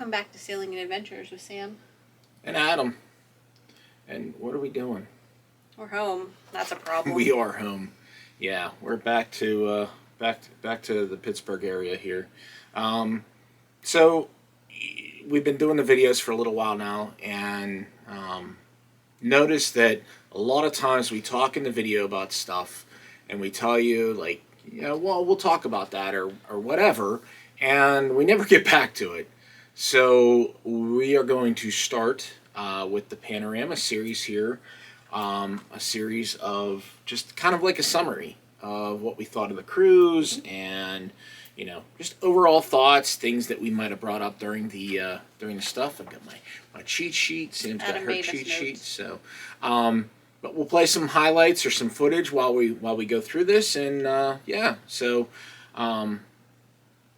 Welcome back to Sailing and Adventures with Sam. And Adam. And what are we doing? We're home. That's a problem. We are home. Yeah, we're back to the Pittsburgh area here. So we've been doing the videos for a little while now, and notice that a lot of times we talk in the video about stuff, and we tell you like, well, we'll talk about that or whatever, and we never get back to it. So we are going to start with the Panorama series here, a series of just kind of like a summary of what we thought of the cruise and just overall thoughts, things that we might have brought up during the stuff. I've got my cheat sheet. Sam's got her cheat sheet. So, but we'll play some highlights or some footage while we go through this, and yeah. So,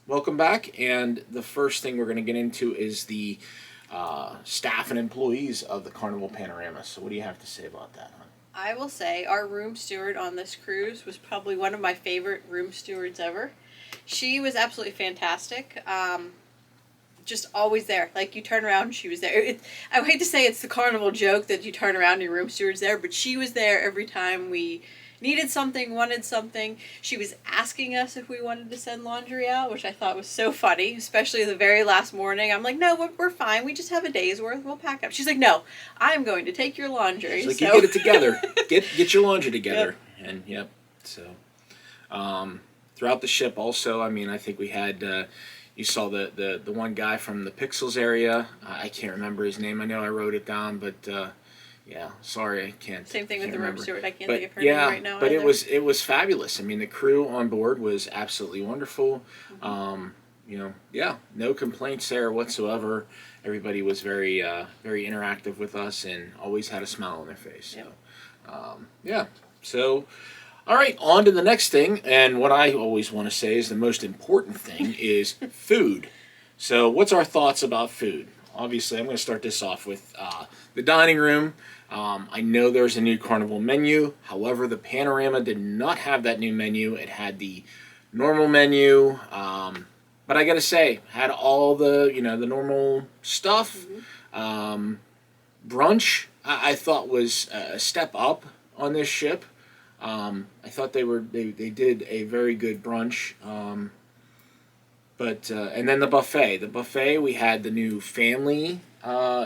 welcome back. And the first thing we're going to get into is the staff and employees of the Carnival Panorama. So, what do you have to say about that, hon? I will say our room steward on this cruise was probably one of my favorite room stewards ever. She was absolutely fantastic. Just always there. Like, you turn around and she was there. I hate to say it's the Carnival joke that you turn around and your room steward's there, but she was there every time we needed something, wanted something. She was asking us if we wanted to send laundry out, which I thought was so funny, especially the very last morning. I'm like, no, we're fine. We just have a day's worth. We'll pack up. She's like, no, I'm going to take your laundry. She's like, you get it together. Get your laundry together. Yep. And, yep. So, throughout the ship also, I mean, I think we had, you saw the one guy from the Pixels area. I can't remember his name. I know I wrote it down, but yeah, sorry, I can't. Same thing with the room steward. I can't think of her name right now. But either. it was fabulous. I mean, the crew on board was absolutely wonderful. Mm-hmm. Yeah, no complaints there whatsoever. Everybody was very very interactive with us and always had a smile on their face. Yep. So, yeah. So, all right, on to the next thing. And what I always want to say is the most important thing is food. So, what's our thoughts about food? Obviously, I'm going to start this off with the dining room. I know there's a new Carnival menu. However, the Panorama did not have that new menu. It had the normal menu. But I got to say, had all the, the normal stuff. Mm-hmm. Brunch, I thought was a step up on this ship. I thought they did a very good brunch. But and then the buffet. The buffet, we had the new family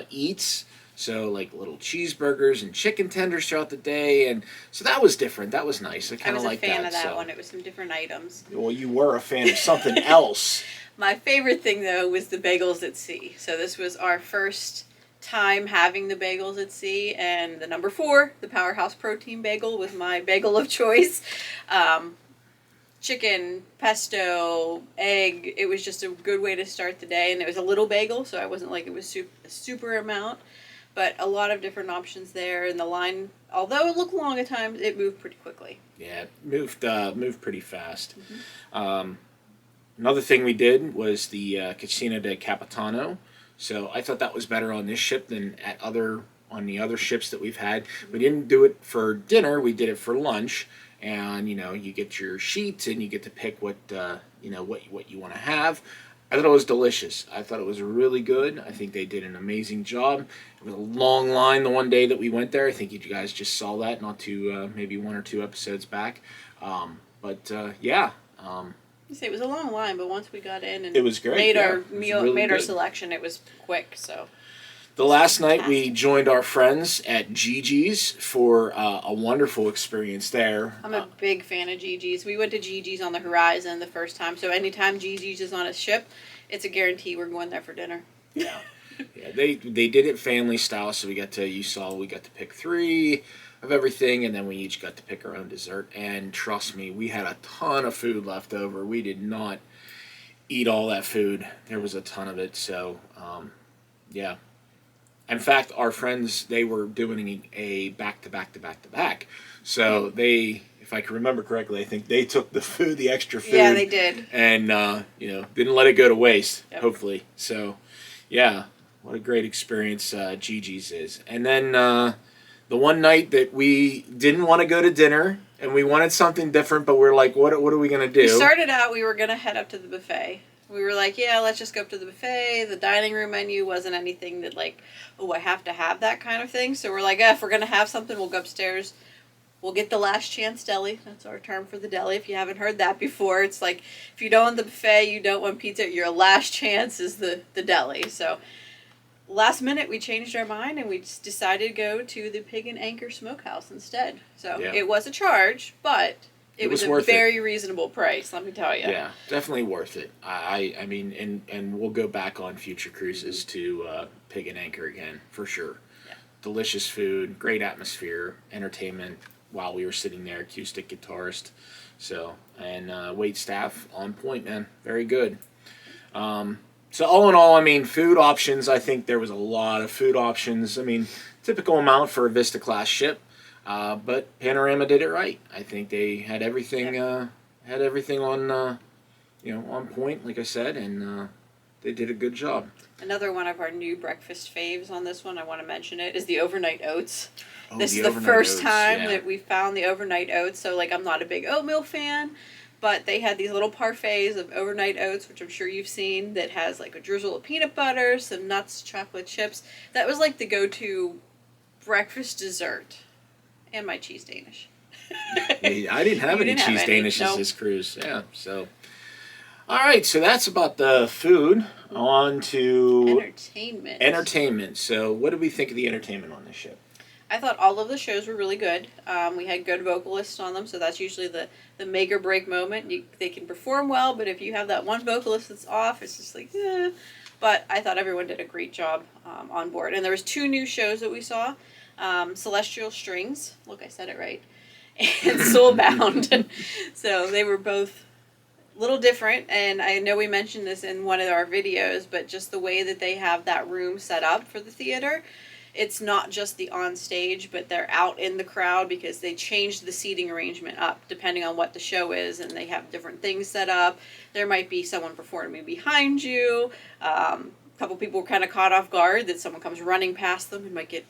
eats. So like little cheeseburgers and chicken tenders throughout the day, and so that was different. That was nice. I kind of like that. I was a fan of that one. It was some different items. Well, you were a fan of something else. My favorite thing though was the bagels at sea. So this was our first time having the bagels at sea, and the number 4, the Powerhouse Protein Bagel, was my bagel of choice. Chicken, pesto, egg. It was just a good way to start the day, and it was a little bagel, so I wasn't like it was a super amount. But a lot of different options there, and the line, although it looked long at times, it moved pretty quickly. Yeah, it moved pretty fast. Mm-hmm. Another thing we did was the Cucina del Capitano. So I thought that was better on this ship than on the other ships that we've had. Mm-hmm. We didn't do it for dinner; we did it for lunch. And you get your sheets, and you get to pick what what you want to have. I thought it was delicious. I thought it was really good. I think they did an amazing job. It was a long line the one day that we went there. I think you guys just saw that, not too maybe 1 or 2 episodes back. Yeah. You say it was a long line, but once we got in and it was great. Made our selection, it was quick. So. The last night we joined our friends at Gigi's for a wonderful experience there. I'm a big fan of Gigi's. We went to Gigi's on the Horizon the first time, so anytime Gigi's is on a ship, it's a guarantee we're going there for dinner. Yeah, yeah. They did it family style, so we got to pick 3 of everything, and then we each got to pick our own dessert. And trust me, we had a ton of food left over. We did not eat all that food. There was a ton of it. So yeah. In fact, our friends, they were doing a back-to-back. So they, if I can remember correctly, I think they took the extra food. Yeah, they did. And, didn't let it go to waste, hopefully. So, yeah, what a great experience Gigi's is. And then the one night that we didn't want to go to dinner, and we wanted something different, but we're like, what are we going to do? We started out, we were going to head up to the buffet. We were like, yeah, let's just go up to the buffet. The dining room menu wasn't anything that like, oh, I have to have that kind of thing. So we're like, if we're going to have something, we'll go upstairs. We'll get the last chance deli. That's our term for the deli. If you haven't heard that before, it's like if you don't want the buffet, you don't want pizza, your last chance is the deli. So last minute, we changed our mind and we just decided to go to the Pig and Anchor Smokehouse instead. So it was a charge, but it was a very reasonable price, let me tell you. Yeah, definitely worth it. I mean, and we'll go back on future cruises to Pig and Anchor again, for sure. Yeah. Delicious food, great atmosphere, entertainment while we were sitting there, acoustic guitarist. So, and wait staff on point, man. Very good. So all in all, I mean, food options, I think there was a lot of food options. I mean, typical amount for a Vista class ship. But Panorama did it right. I think they had everything on on point, like I said, and they did a good job. Another one of our new breakfast faves on this one, I want to mention it, is the overnight oats. Oh, this is the first time that we found the overnight oats. So like, I'm not a big oatmeal fan, but they had these little parfaits of overnight oats, which I'm sure you've seen, that has like a drizzle of peanut butter, some nuts, chocolate chips. That was like the go-to breakfast dessert. And my cheese Danish. I didn't have any cheese Danishes this cruise. Yeah, so. All right, so that's about the food. On to entertainment. So what did we think of the entertainment on this ship? I thought all of the shows were really good. We had good vocalists on them, so that's usually the make or break moment. They can perform well, but if you have that one vocalist that's off, it's just like, eh. But I thought everyone did a great job on board. And there was 2 new shows that we saw. Celestial Strings, look, I said it right, and Soulbound. So they were both a little different, and I know we mentioned this in one of our videos, but just the way that they have that room set up for the theater, it's not just the on stage, but they're out in the crowd because they changed the seating arrangement up depending on what the show is, and they have different things set up. There might be someone performing behind you. A couple people were kind of caught off guard that someone comes running past them and might get,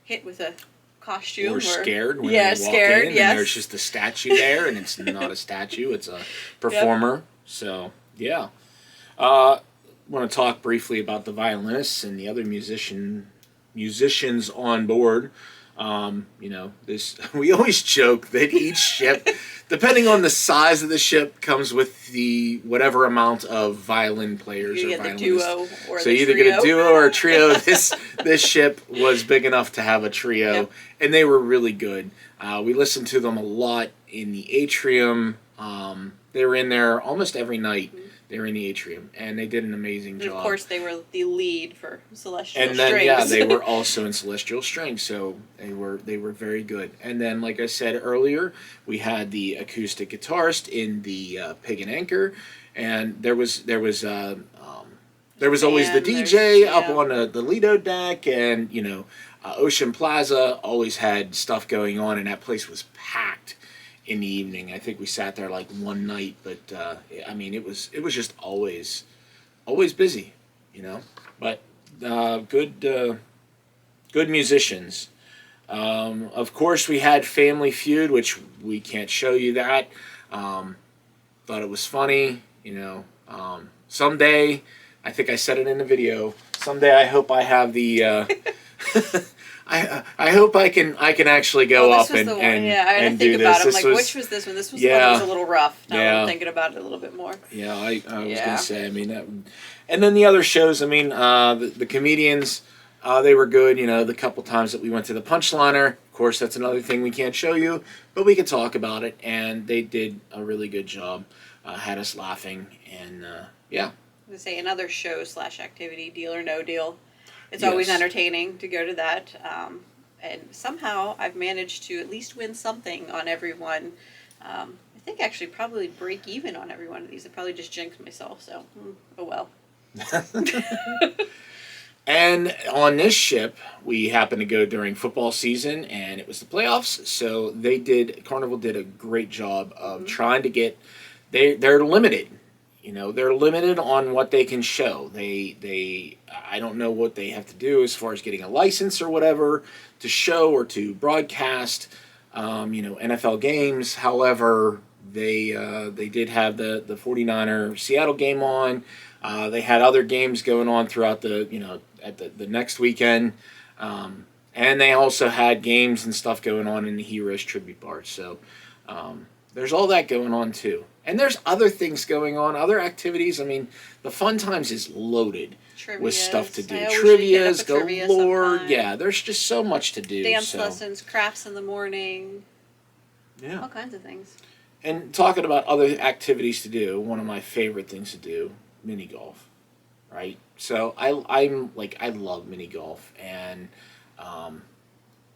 hit with a costume. Or scared when they walk in and there's just a statue there, and it's not a statue, it's a performer. Yep. So, yeah. Want to talk briefly about the violinists and the other musicians on board. We always joke that each ship, depending on the size of the ship, comes with the whatever amount of violin players or violinists. Duo or so you either get a duo or a trio. This ship was big enough to have a trio, and they were really good. We listened to them a lot in the atrium. They were in there almost every night. They were in the atrium, and they did an amazing job. Of course, they were the lead for Celestial Strings. And then, they were also in Celestial Strings, so they were very good. And then, like I said earlier, we had the acoustic guitarist in the Pig and Anchor, and there was always the DJ up on the Lido deck, and Ocean Plaza always had stuff going on, and that place was packed in the evening. I think we sat there like one night, but I mean, it was just always busy, But good musicians. Of course, we had Family Feud, which we can't show you that. Thought it was funny, Someday, I think I said it in the video. Someday, I hope I have the. I hope I can actually go up and do this. I'm like, which was this one? This was the one that was a little rough. Now I'm thinking about it a little bit more. Yeah, I was gonna say. I mean, and then the other shows. I mean, the comedians, they were good. The couple times that we went to the Punchliner. Of course, that's another thing we can't show you, but we can talk about it. And they did a really good job. Had us laughing, and yeah. I was gonna say another show / activity, Deal or No Deal. It's always entertaining to go to that. And somehow I've managed to at least win something on every one. I think actually probably break even on every one of these. I probably just jinxed myself, so oh well. And on this ship, we happened to go during football season, and it was the playoffs. So Carnival did a great job of trying to get. They're limited. They're limited on what they can show. I don't know what they have to do as far as getting a license or whatever to show or to broadcast, NFL games. However, they did have the 49er Seattle game on. They had other games going on throughout at the next weekend. And they also had games and stuff going on in the Heroes Tribute Bar. So there's all that going on too. And there's other things going on, other activities. I mean, the Fun Times is loaded with stuff to do. Trivias, galore. Yeah, there's just so much to do. Dance lessons, crafts in the morning. Yeah. All kinds of things. And talking about other activities to do, one of my favorite things to do, mini golf. Right? So I love mini golf, and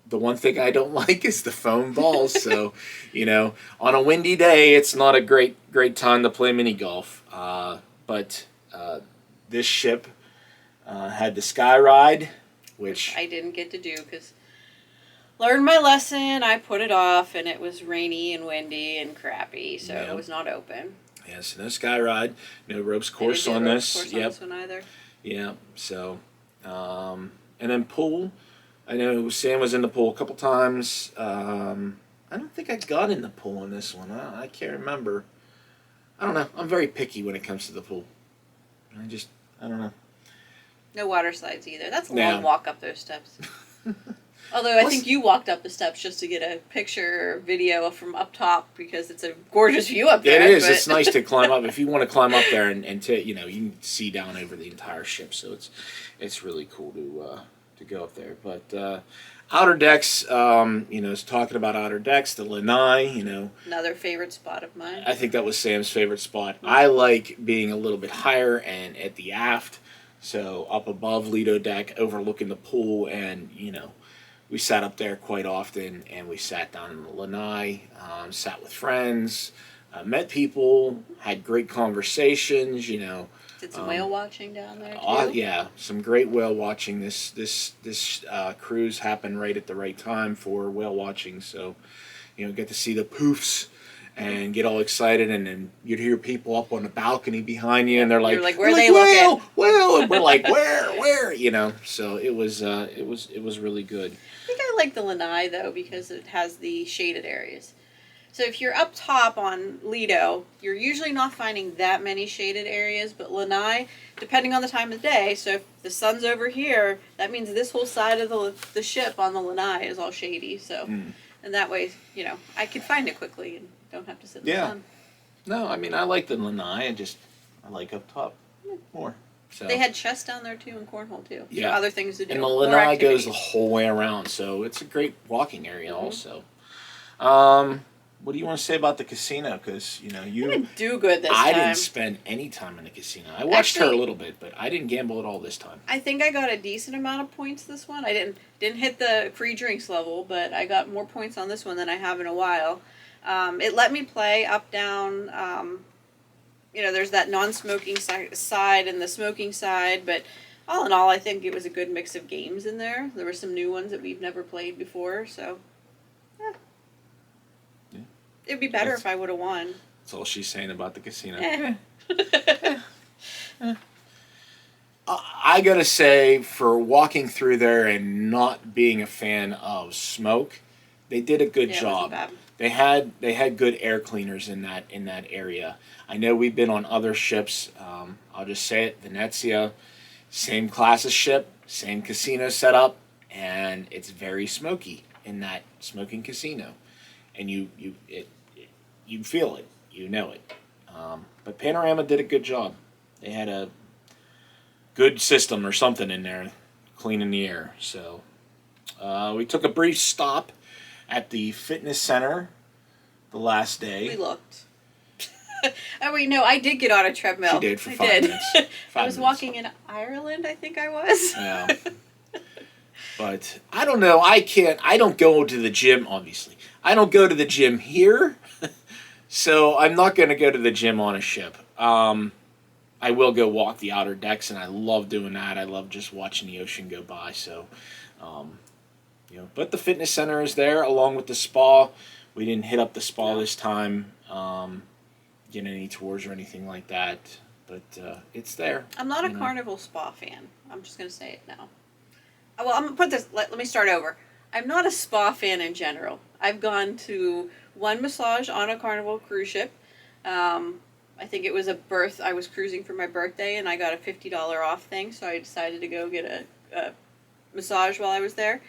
the one thing I don't like is the foam balls. So, on a windy day, it's not a great time to play mini golf. But this ship had the sky ride, which I didn't get to do because learned my lesson. I put it off, and it was rainy and windy and crappy, so it was not open. Yes, no sky ride, no ropes course on this. Yep. On this one either. Yeah. So, and then pool. I know Sam was in the pool a couple times. I don't think I got in the pool on this one. I can't remember. I don't know. I'm very picky when it comes to the pool. I don't know. No water slides either. That's a long walk up those steps. Although I think you walked up the steps just to get a picture or video from up top because it's a gorgeous view up there. It is. It's nice to climb up. If you want to climb up there and you can see down over the entire ship. So it's really cool to go up there. But outer decks, is talking about outer decks, the lanai, Another favorite spot of mine. I think that was Sam's favorite spot. I like being a little bit higher and at the aft. So up above Lido deck, overlooking the pool, and we sat up there quite often, and we sat down in the lanai, sat with friends, met people, had great conversations. Did some whale watching down there too. Yeah, some great whale watching. This cruise happened right at the right time for whale watching. So, get to see the poofs and get all excited, and then you'd hear people up on the balcony behind you, and they're like, where are they looking? Whale, and we're like, where? So it was really good. I think I like the lanai though because it has the shaded areas. So if you're up top on Lido, you're usually not finding that many shaded areas, but lanai, depending on the time of day, so if the sun's over here, that means this whole side of the ship on the lanai is all shady. So, and that way, I can find it quickly and don't have to sit in the sun. No, I mean, I like the lanai. I like up top more. So. They had chess down there too and cornhole too. Yeah. So other things to do. And the lanai goes the whole way around, so it's a great walking area also. What do you want to say about the casino? Because you didn't do good this time. I didn't spend any time in the casino. I watched her a little bit, but I didn't gamble at all this time. I think I got a decent amount of points this one. I didn't hit the free drinks level, but I got more points on this one than I have in a while. It let me play up, down. There's that non-smoking side and the smoking side, but all in all, I think it was a good mix of games in there. There were some new ones that we've never played before, so yeah. It'd be better if I would have won. That's all she's saying about the casino. I gotta say, for walking through there and not being a fan of smoke, they did a good job. It wasn't bad. They had good air cleaners in that area. I know we've been on other ships. I'll just say it, Venezia, same class of ship, same casino setup, and it's very smoky in that smoking casino, and you feel it, you know it. But Panorama did a good job. They had a good system or something in there, cleaning the air. So we took a brief stop at the fitness center the last day. We looked. Oh wait, no, I did get on a treadmill. She did for 5 minutes. I was walking in Ireland, I think I was. Yeah. But I don't know. I don't go to the gym, obviously. I don't go to the gym here, so I'm not going to go to the gym on a ship. I will go walk the outer decks, and I love doing that. I love just watching the ocean go by. So, but the fitness center is there along with the spa. We didn't hit up the spa this time, get any tours or anything like that, but it's there. I'm not a Carnival spa fan. I'm just going to say it now. Well, I'm going to put this, let me start over. I'm not a spa fan in general. I've gone to one massage on a Carnival cruise ship. I think it was I was cruising for my birthday, and I got a $50 off thing, so I decided to go get a massage while I was there.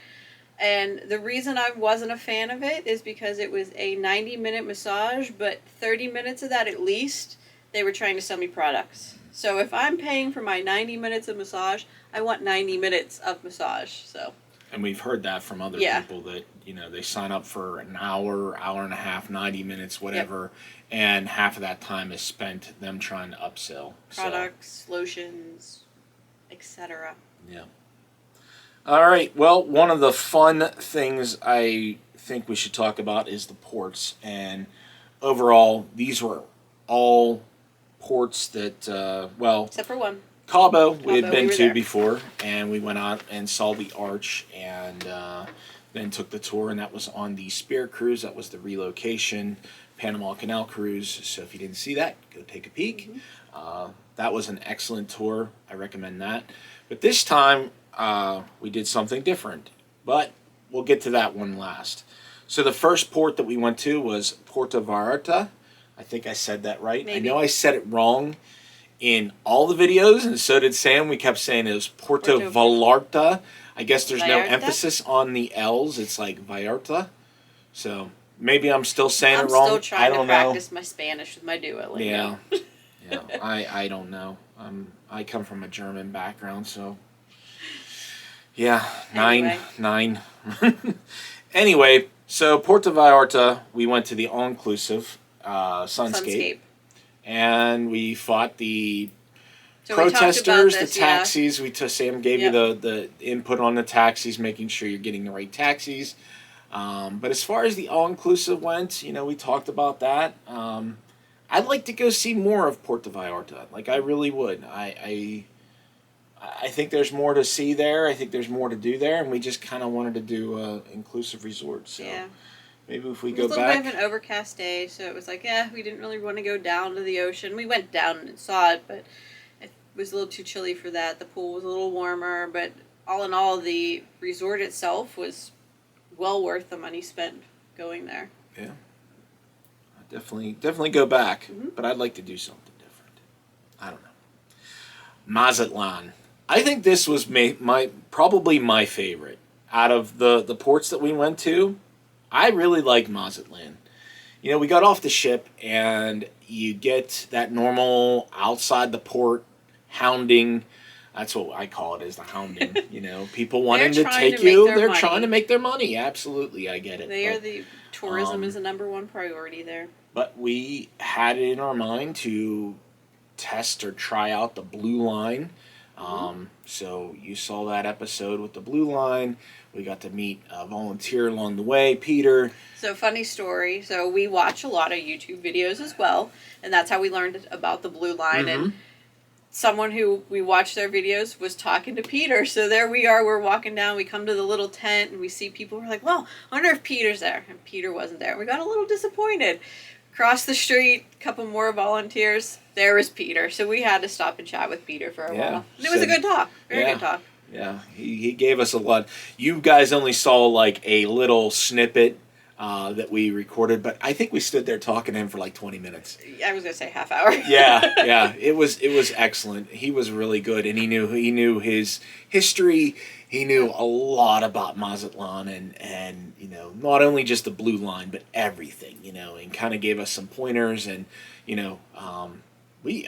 And the reason I wasn't a fan of it is because it was a 90-minute massage, but 30 minutes of that at least, they were trying to sell me products. So if I'm paying for my 90 minutes of massage, I want 90 minutes of massage. So. And we've heard that from other people that, they sign up for an hour, hour and a half, 90 minutes, whatever, and half of that time is spent them trying to upsell. Products, lotions, etc. Yeah. All right. Well, one of the fun things I think we should talk about is the ports. And overall, these were all ports that, except for one. Cabo we had been to there before, and we went out and saw the arch, and then took the tour, and that was on the Spirit cruise. That was the relocation Panama Canal cruise. So if you didn't see that, go take a peek. That was an excellent tour. I recommend that. But this time, we did something different, but we'll get to that one last. So the first port that we went to was Puerto Vallarta. I think I said that right. Maybe. I know I said it wrong in all the videos, and so did Sam. We kept saying it was Puerto Vallarta. I guess there's no emphasis on the L's. It's like Vallarta. So maybe I'm still saying it wrong. I'm still trying to practice my Spanish with my Duolingo. Yeah. Yeah. I don't know. I come from a German background, so yeah. Nine. Anyway, so Puerto Vallarta, we went to the all-inclusive Sunscape. And we fought the protesters, the taxis. Sam gave you the input on the taxis, making sure you're getting the right taxis. But as far as the all-inclusive went, we talked about that. I'd like to go see more of Puerto Vallarta. Like, I really would. I think there's more to see there. I think there's more to do there. And we just kind of wanted to do an inclusive resort. So. Yeah. Maybe if we go back. It was a little bit of an overcast day, so it was like, we didn't really want to go down to the ocean. We went down and saw it, but it was a little too chilly for that. The pool was a little warmer, but all in all, the resort itself was well worth the money spent going there. Yeah. I'd definitely go back, but I'd like to do something different. I don't know. Mazatlán. I think this was probably my favorite. Out of the ports that we went to, I really like Mazatlán. We got off the ship, and you get that normal outside the port hounding. That's what I call it, is the hounding. People wanting to take you. They're trying to make their money. Absolutely, I get it. Tourism is the number one priority there. But we had it in our mind to test or try out the Blue Line. So you saw that episode with the Blue Line. We got to meet a volunteer along the way, Peter. So, funny story. So, we watch a lot of YouTube videos as well, and that's how we learned about the Blue Line. And someone who we watched their videos was talking to Peter. So, there we are. We're walking down. We come to the little tent, and we see people. We're like, well, I wonder if Peter's there. And Peter wasn't there. We got a little disappointed. Crossed the street, a couple more volunteers. There was Peter. So, we had to stop and chat with Peter for a while. And it was a good talk. Very good talk. Yeah, he gave us a lot. You guys only saw like a little snippet that we recorded, but I think we stood there talking to him for like 20 minutes. I was gonna say half hour. yeah, it was excellent. He was really good, and he knew his history. He knew a lot about Mazatlán, and not only just the Blue Line, but everything. And kind of gave us some pointers, and we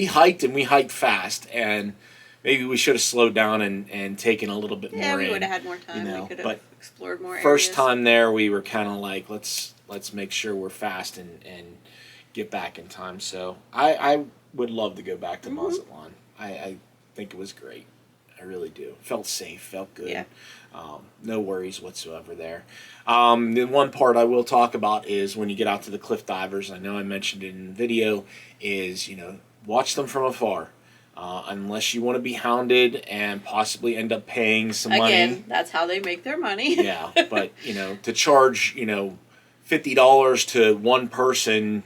hiked, and we hiked fast, and maybe we should have slowed down and taken a little bit more. Yeah, we would have had more time. We could have explored more areas. First time there, we were kind of like, let's make sure we're fast and get back in time. So I would love to go back to Mazatlán. I think it was great. I really do. Felt safe. Felt good. Yeah. No worries whatsoever there. The one part I will talk about is when you get out to the cliff divers. I know I mentioned it in the video. Is watch them from afar. Unless you want to be hounded and possibly end up paying some money. Again, that's how they make their money. Yeah, but, to charge, $50 to one person,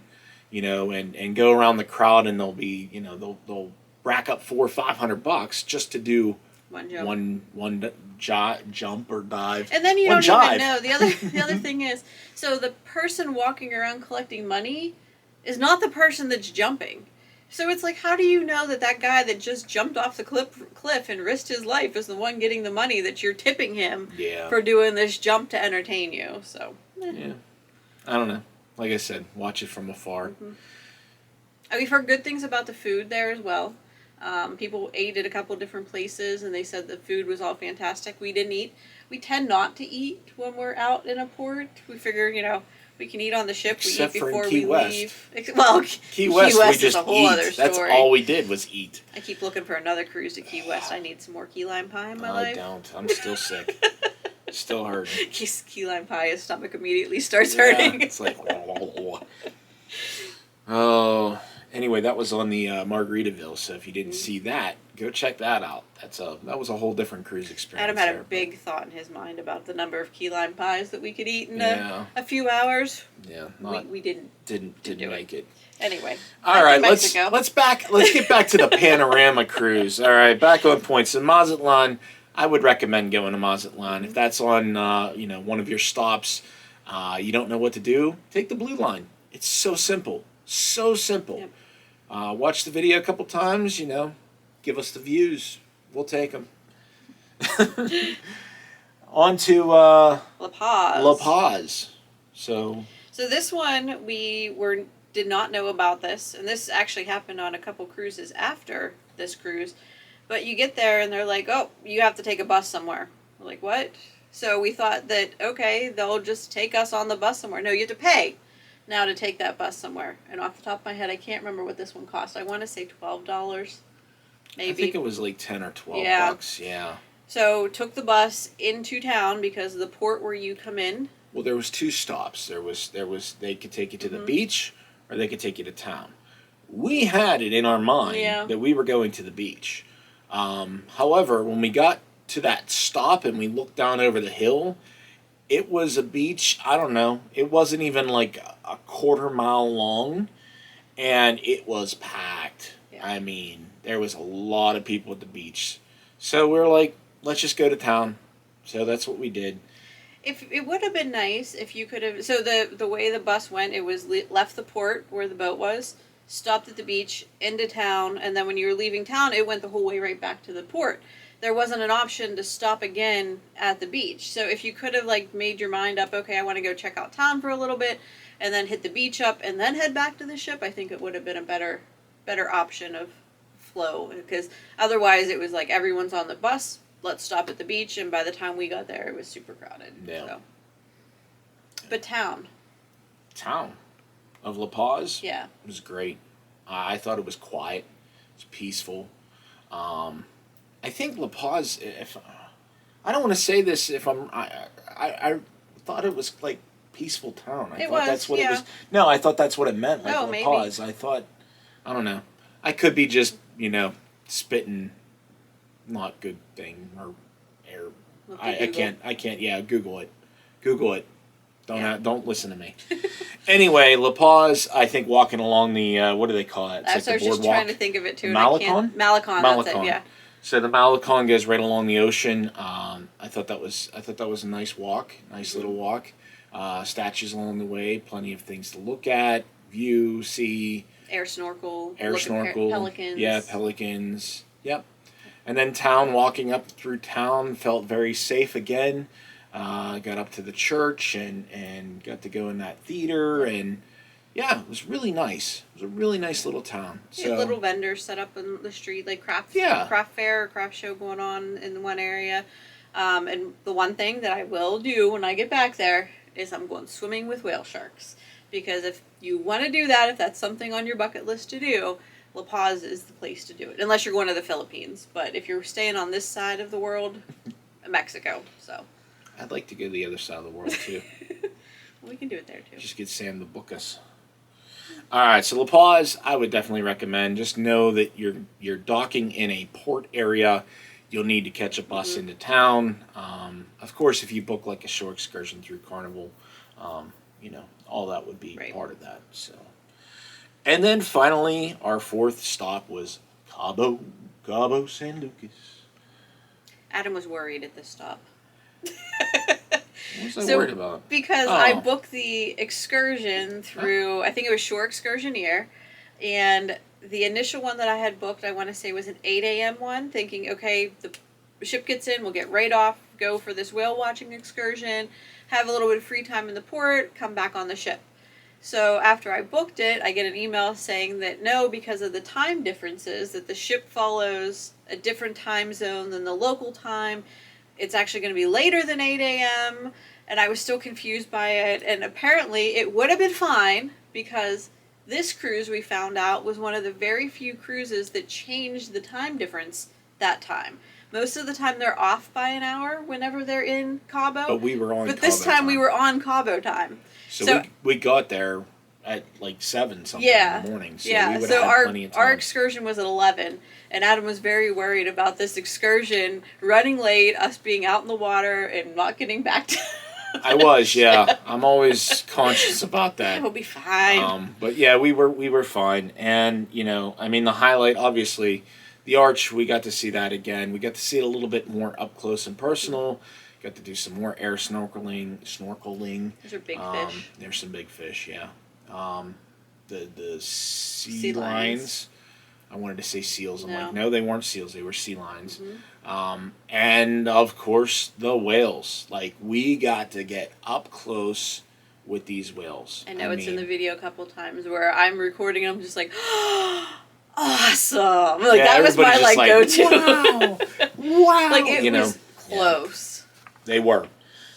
and go around the crowd, and they'll be, they'll rack up $400 or $500 just to do One jump. Jump or dive. And then you one don't jive. even know. The other thing is, so the person walking around collecting money is not the person that's jumping. So it's like, how do you know that that guy that just jumped off the cliff and risked his life is the one getting the money that you're tipping him for doing this jump to entertain you? So yeah, I don't know. Like I said, watch it from afar. Mm-hmm. We've heard good things about the food there as well. People ate at a couple different places, and they said the food was all fantastic. We didn't eat. We tend not to eat when we're out in a port. We figure, we can eat on the ship. Except we eat for before in Key we West. leave. Well, Key West we just is a whole eat. other story. That's all we did was eat. I keep looking for another cruise to Key West. I need some more key lime pie in my life. I don't. I'm still sick. Still hurting. Key lime pie, his stomach immediately starts hurting. It's like, oh. Anyway, that was on the Margaritaville. So if you didn't see that, go check that out. That was a whole different cruise experience. Adam had a big thought in his mind about the number of key lime pies that we could eat in a few hours. Yeah, we didn't make it. Anyway, all right, let's get back to the Panorama cruise. All right, back on points. So Mazatlán, I would recommend going to Mazatlán if that's on one of your stops. You don't know what to do, take the blue line. It's so simple. So simple. Yep. Watch the video a couple times, give us the views. We'll take them. On to La Paz. So this one, did not know about this, and this actually happened on a couple cruises after this cruise. But you get there, and they're like, oh, you have to take a bus somewhere. We're like, what? So we thought that, okay, they'll just take us on the bus somewhere. No, you have to pay now to take that bus somewhere. And off the top of my head, I can't remember what this one cost. I want to say $12, maybe. I think it was like 10 or 12 bucks, yeah. So took the bus into town because of the port where you come in. Well, there was 2 stops. There was they could take you to the beach or they could take you to town. We had it in our mind that we were going to the beach. However, when we got to that stop and we looked down over the hill, it was a beach, I don't know, it wasn't even like a quarter-mile long, and it was packed. Yeah. I mean, there was a lot of people at the beach. So we were like, let's just go to town. So that's what we did. If it would have been nice if you could have... So the way the bus went, it was left the port where the boat was, stopped at the beach, into town, and then when you were leaving town, it went the whole way right back to the port. There wasn't an option to stop again at the beach. So if you could have made your mind up, okay, I want to go check out town for a little bit, and then hit the beach up, and then head back to the ship, I think it would have been a better option of flow. Because otherwise it was like everyone's on the bus, let's stop at the beach, and by the time we got there, it was super crowded. Yeah. So. But town of La Paz, was great. I thought it was quiet, it was peaceful. I think La Paz, I don't want to say this I thought it was like peaceful town. I thought that's what it was. No, I thought that's what it meant, like La Paz. I thought, I don't know. I could be just, spitting not good thing or air. I can't, Google it. Google it. Don't listen to me. Anyway, La Paz, I think walking along the, what do they call it? It's I was just trying to think of it too. Malecón? Malecón, that's it, yeah. So the Malecón goes right along the ocean. I thought that was a nice walk, nice little walk. Statues along the way, plenty of things to look at, view, see. Air snorkel. Pelicans. Yeah, pelicans. Yep. And then town, walking up through town, felt very safe again. Got up to the church and got to go in that theater, and yeah, it was really nice. It was a really nice little town. So little vendors set up in the street, like craft fair, craft show going on in one area. And the one thing that I will do when I get back there is I'm going swimming with whale sharks. Because if you want to do that, if that's something on your bucket list to do, La Paz is the place to do it. Unless you're going to the Philippines. But if you're staying on this side of the world, Mexico. So I'd like to go to the other side of the world too. We can do it there too. Just get Sam to book us. All right, so La Paz, I would definitely recommend. Just know that you're docking in a port area. You'll need to catch a bus into town. Of course, if you book like a shore excursion through Carnival, all that would be part of that. So, and then finally, our 4th stop was Cabo San Lucas. Adam was worried at this stop. What was I worried about? Because I booked the excursion through, I think it was Shore Excursioneer, and the initial one that I had booked, I want to say, was an 8 a.m. one, thinking, okay, the ship gets in, we'll get right off, go for this whale watching excursion, have a little bit of free time in the port, come back on the ship. So after I booked it, I get an email saying that no, because of the time differences, that the ship follows a different time zone than the local time. It's actually going to be later than 8 a.m., and I was still confused by it, and apparently it would have been fine, because this cruise, we found out, was one of the very few cruises that changed the time difference that time. Most of the time they're off by an hour whenever they're in Cabo. But we were on Cabo But this time we were on Cabo time. So we got there at like 7 something in the morning. So we would have plenty of time. Our excursion was at 11, and Adam was very worried about this excursion running late, us being out in the water, and not getting back to... I was, yeah. I'm always conscious about that. We'll be fine. But yeah, we were fine. And, you know, I mean, the highlight, obviously, the arch, we got to see that again. We got to see it a little bit more up close and personal. Got to do some more air snorkeling. Those are big fish. There's some big fish, yeah. The sea lions. I wanted to say seals. I'm like, no, they weren't seals. They were sea lions. Mm-hmm. And, of course, the whales. Like, we got to get up close with these whales. I know it's in the video a couple times where I'm recording and I'm just like, awesome. Like, that was my, like, go-to. Wow. Wow. Like, it was close. Yeah.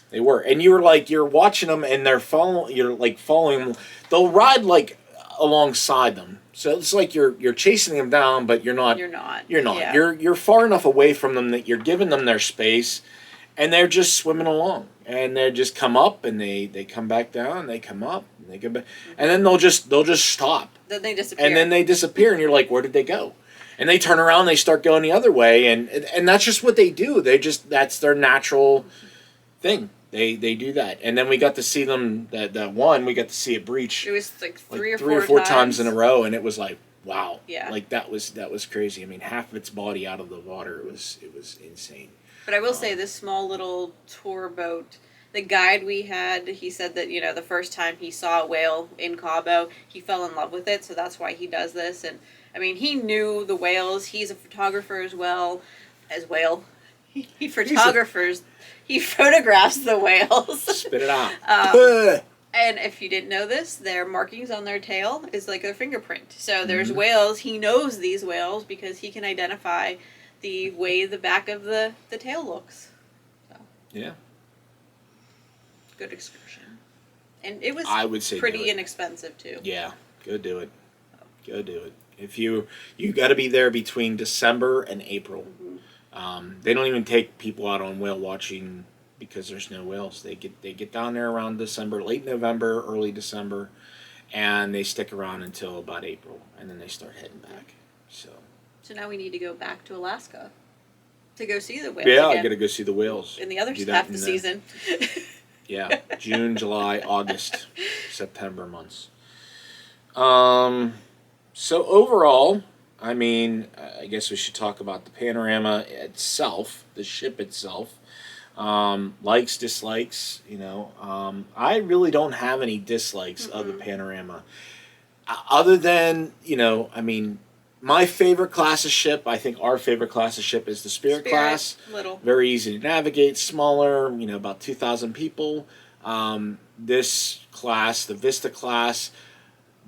They were. And you were like, you're watching them and they're following them. They'll ride, like, alongside them. So it's like you're chasing them down, but you're not. Yeah. You're far enough away from them that you're giving them their space, and they're just swimming along. And they just come up and they come back down. They come up and they come back, and then they'll just stop. Then they disappear. And then they disappear, and you're like, where did they go? And they turn around, and they start going the other way, and that's just what they do. That's their natural thing. They do that, and then we got to see them. That one we got to see it breach. It was like three or four times in a row, and it was like, wow, yeah, like that was crazy. I mean, half of its body out of the water. It was insane. But I will say, this small little tour boat, the guide we had, he said that, you know, the first time he saw a whale in Cabo, he fell in love with it, so that's why he does this. And I mean, he knew the whales. He's a photographer as well. He photographs the whales. Spit it out. And if you didn't know this, their markings on their tail is like their fingerprint. So there's whales. He knows these whales because he can identify the way the back of the tail looks. So. Yeah. Good excursion. And it was, I would say, pretty inexpensive too. Yeah, go do it. Go do it. If you got to be there between December and April. They don't even take people out on whale watching because there's no whales. They get down there around December, late November, early December, and they stick around until about April, and then they start heading back. So now we need to go back to Alaska to go see the whales. Yeah, again. I got to go see the whales in the other half of the season. Yeah, June, July, August, September months. So overall, I mean, I guess we should talk about the Panorama itself, the ship itself. Likes, dislikes, you know. I really don't have any dislikes of the Panorama. Other than, you know, I mean, my favorite class of ship, I think our favorite class of ship is the Spirit class. Little. Very easy to navigate, smaller, you know, about 2,000 people. This class, the Vista class,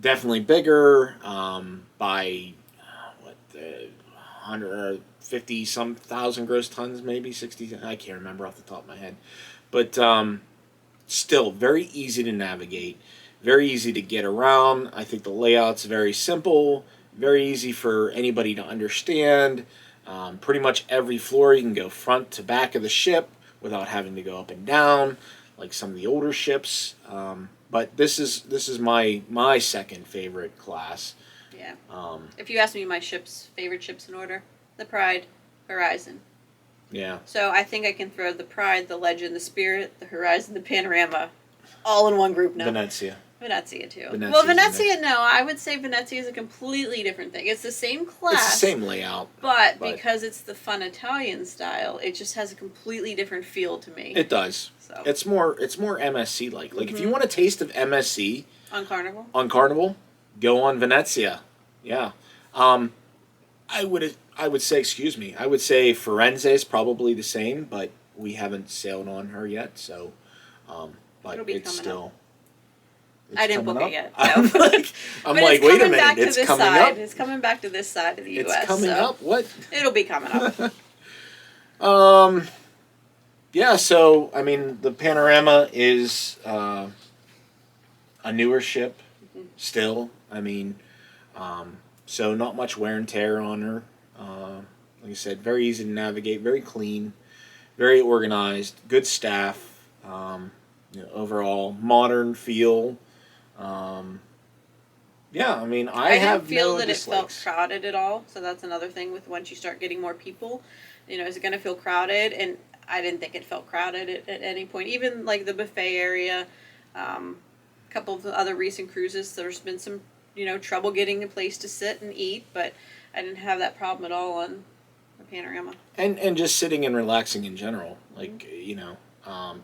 definitely bigger by 150 some thousand gross tons, maybe 60. I can't remember off the top of my head, but still very easy to navigate, very easy to get around. I think the layout's very simple, very easy for anybody to understand. Pretty much every floor you can go front to back of the ship without having to go up and down like some of the older ships. But this is my second favorite class. Yeah. If you ask me my favorite ships in order, the Pride, Horizon. Yeah. So I think I can throw the Pride, the Legend, the Spirit, the Horizon, the Panorama, all in one group now. Venezia. Venezia too. Venezia's Well, in there. Venezia, no, I would say Venezia is a completely different thing. It's the same class. It's the same layout. But because it's the fun Italian style, it just has a completely different feel to me. It does. So. It's more MSC like. Like if you want a taste of MSC on Carnival, go on Venezia. Yeah. I would say, excuse me, I would say Firenze is probably the same, but we haven't sailed on her yet, so but It'll be it's still up. I didn't book up. it yet. I'm No. like, wait a minute, it's coming up. It's coming back to this side of the U.S. It's coming up. What? It'll be coming up. Yeah. So I mean, the Panorama is a newer ship still. I mean, so not much wear and tear on her. Like I said, very easy to navigate, very clean, very organized, good staff. Overall modern feel. Yeah, I mean, I have didn't feel no that dislikes. it felt crowded at all. So that's another thing with once you start getting more people, is it going to feel crowded? And I didn't think it felt crowded at any point. Even like the buffet area, a couple of the other recent cruises, there's been some, trouble getting a place to sit and eat, but I didn't have that problem at all on the Panorama. And just sitting and relaxing in general, like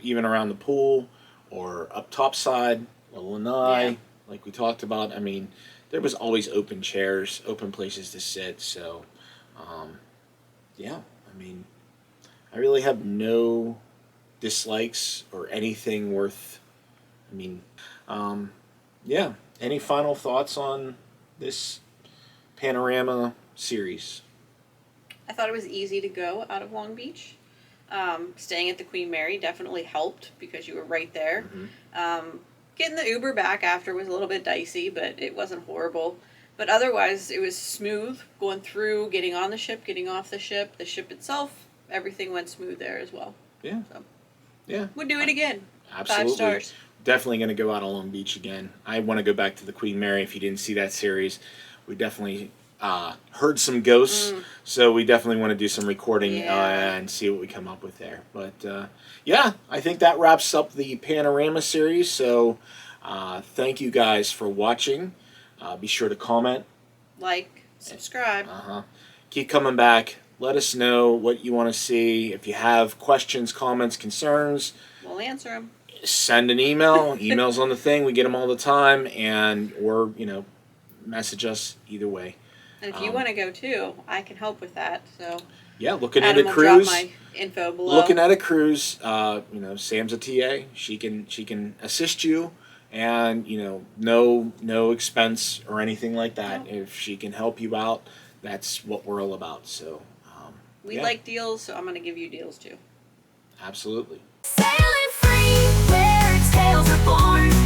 even around the pool or up top side, the lanai, like we talked about. I mean, there was always open chairs, open places to sit. So, I mean, I really have no dislikes or anything worth. I mean, Any final thoughts on this Panorama series? I thought it was easy to go out of Long Beach. Staying at the Queen Mary definitely helped because you were right there. Mm-hmm. Getting the Uber back after was a little bit dicey, but it wasn't horrible. But otherwise, it was smooth going through, getting on the ship, getting off the ship. The ship itself, everything went smooth there as well. Yeah. So, yeah. Would do it again. Absolutely. 5 stars. Definitely going to go out on Long Beach again. I want to go back to the Queen Mary. If you didn't see that series, we definitely heard some ghosts, so we definitely want to do some recording and see what we come up with there. But I think that wraps up the Panorama series. So thank you guys for watching. Be sure to comment, like, subscribe. Keep coming back. Let us know what you want to see. If you have questions, comments, concerns, We'll answer them. Send an email. Email's on the thing. We get them all the time, or message us either way. And if you want to go too, I can help with that. So yeah, looking Adam at a will cruise. drop my info below. Looking at a cruise. Sam's a TA. She can assist you, and no expense or anything like that. No. If she can help you out, that's what we're all about. So we like deals, so I'm going to give you deals too. Absolutely. Sailing free, where its tales are born.